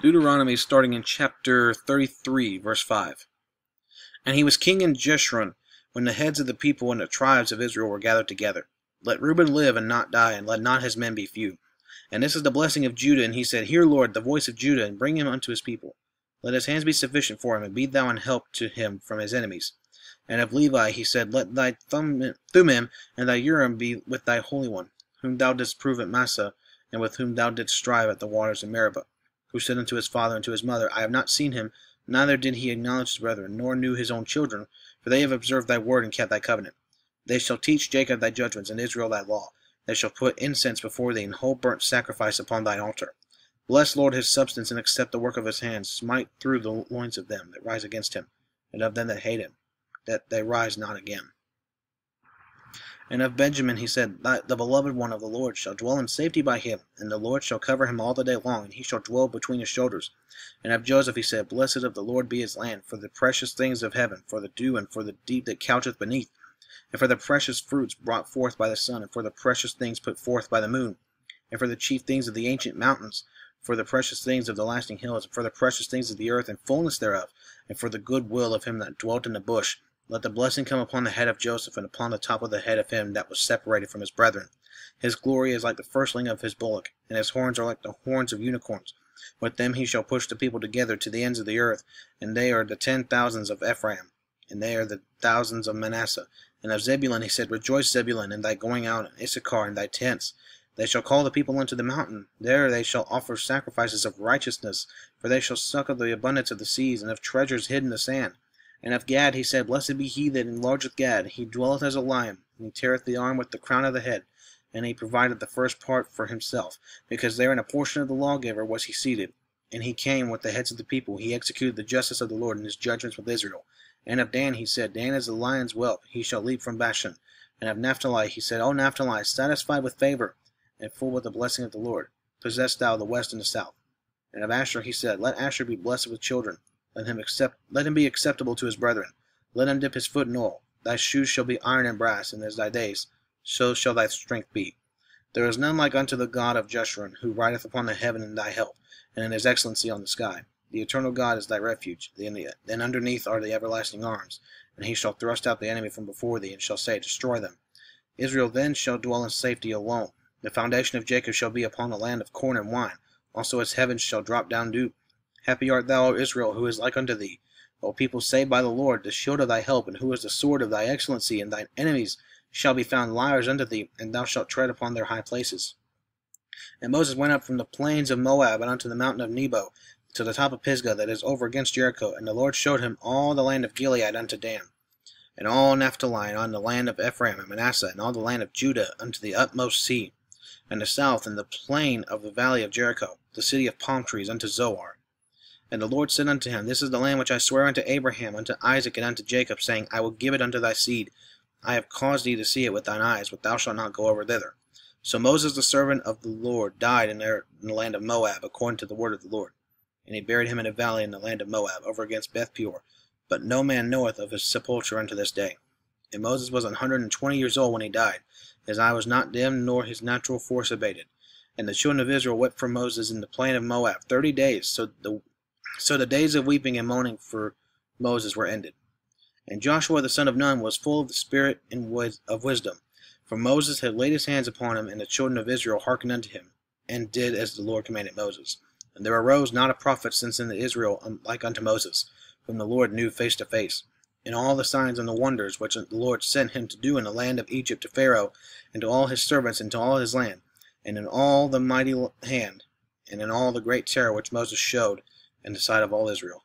Deuteronomy starting in chapter 33, verse 5. And he was king in Jeshurun, when the heads of the people and the tribes of Israel were gathered together. Let Reuben live and not die, and let not his men be few. And this is the blessing of Judah. And he said, Hear, Lord, the voice of Judah, and bring him unto his people. Let his hands be sufficient for him, and be thou an help to him from his enemies. And of Levi he said, Let thy Thummim and thy Urim be with thy Holy One, whom thou didst prove at Massah, and with whom thou didst strive at the waters of Meribah, who said unto his father and to his mother, I have not seen him, neither did he acknowledge his brethren, nor knew his own children, for they have observed thy word and kept thy covenant. They shall teach Jacob thy judgments, and Israel thy law. They shall put incense before thee, and whole burnt sacrifice upon thine altar. Bless, Lord, his substance, and accept the work of his hands. Smite through the loins of them that rise against him, and of them that hate him, that they rise not again. And of Benjamin he said, The beloved one of the Lord shall dwell in safety by him, and the Lord shall cover him all the day long, and he shall dwell between his shoulders. And of Joseph he said, Blessed of the Lord be his land, for the precious things of heaven, for the dew, and for the deep that coucheth beneath, and for the precious fruits brought forth by the sun, and for the precious things put forth by the moon, and for the chief things of the ancient mountains, for the precious things of the lasting hills, and for the precious things of the earth and fullness thereof, and for the good will of him that dwelt in the bush. Let the blessing come upon the head of Joseph, and upon the top of the head of him that was separated from his brethren. His glory is like the firstling of his bullock, and his horns are like the horns of unicorns. With them he shall push the people together to the ends of the earth, and they are the 10,000s of Ephraim, and they are the thousands of Manasseh. And of Zebulun he said, Rejoice, Zebulun, in thy going out, and Issachar in thy tents. They shall call the people unto the mountain. There they shall offer sacrifices of righteousness, for they shall suck of the abundance of the seas, and of treasures hid in the sand. And of Gad he said, Blessed be he that enlargeth Gad. He dwelleth as a lion, and he teareth the arm with the crown of the head. And he provided the first part for himself, because there in a portion of the lawgiver was he seated. And he came with the heads of the people. He executed the justice of the Lord in his judgments with Israel. And of Dan he said, Dan is the lion's whelp, he shall leap from Bashan. And of Naphtali he said, O Naphtali, satisfied with favor, and full with the blessing of the Lord, possess thou the west and the south. And of Asher he said, Let Asher be blessed with children. Let him be acceptable to his brethren. Let him dip his foot in oil. Thy shoes shall be iron and brass, and as thy days, so shall thy strength be. There is none like unto the God of Jeshurun, who rideth upon the heaven in thy help, and in his excellency on the sky. The eternal God is thy refuge, and underneath are the everlasting arms. And he shall thrust out the enemy from before thee, and shall say, Destroy them. Israel then shall dwell in safety alone. The foundation of Jacob shall be upon the land of corn and wine. Also his heavens shall drop down dew. Happy art thou, O Israel, who is like unto thee, O people saved by the Lord, the shield of thy help, and who is the sword of thy excellency, and thine enemies shall be found liars unto thee, and thou shalt tread upon their high places. And Moses went up from the plains of Moab and unto the mountain of Nebo, to the top of Pisgah that is over against Jericho, and the Lord showed him all the land of Gilead unto Dan, and all Naphtali, and on the land of Ephraim and Manasseh, and all the land of Judah unto the utmost sea, and the south, and the plain of the valley of Jericho, the city of palm trees unto Zoar. And the Lord said unto him, This is the land which I swear unto Abraham, unto Isaac, and unto Jacob, saying, I will give it unto thy seed. I have caused thee to see it with thine eyes, but thou shalt not go over thither. So Moses the servant of the Lord died in the land of Moab, according to the word of the Lord. And he buried him in a valley in the land of Moab, over against Beth-peor. But no man knoweth of his sepulchre unto this day. And Moses was 120 years old when he died. His eye was not dim, nor his natural force abated. And the children of Israel wept for Moses in the plain of Moab 30 days, so the days of weeping and moaning for Moses were ended. And Joshua the son of Nun was full of the spirit and of wisdom, for Moses had laid his hands upon him, and the children of Israel hearkened unto him, and did as the Lord commanded Moses. And there arose not a prophet since in Israel like unto Moses, whom the Lord knew face to face. And all the signs and the wonders which the Lord sent him to do in the land of Egypt to Pharaoh, and to all his servants, and to all his land, and in all the mighty hand, and in all the great terror which Moses showed in the sight of all Israel.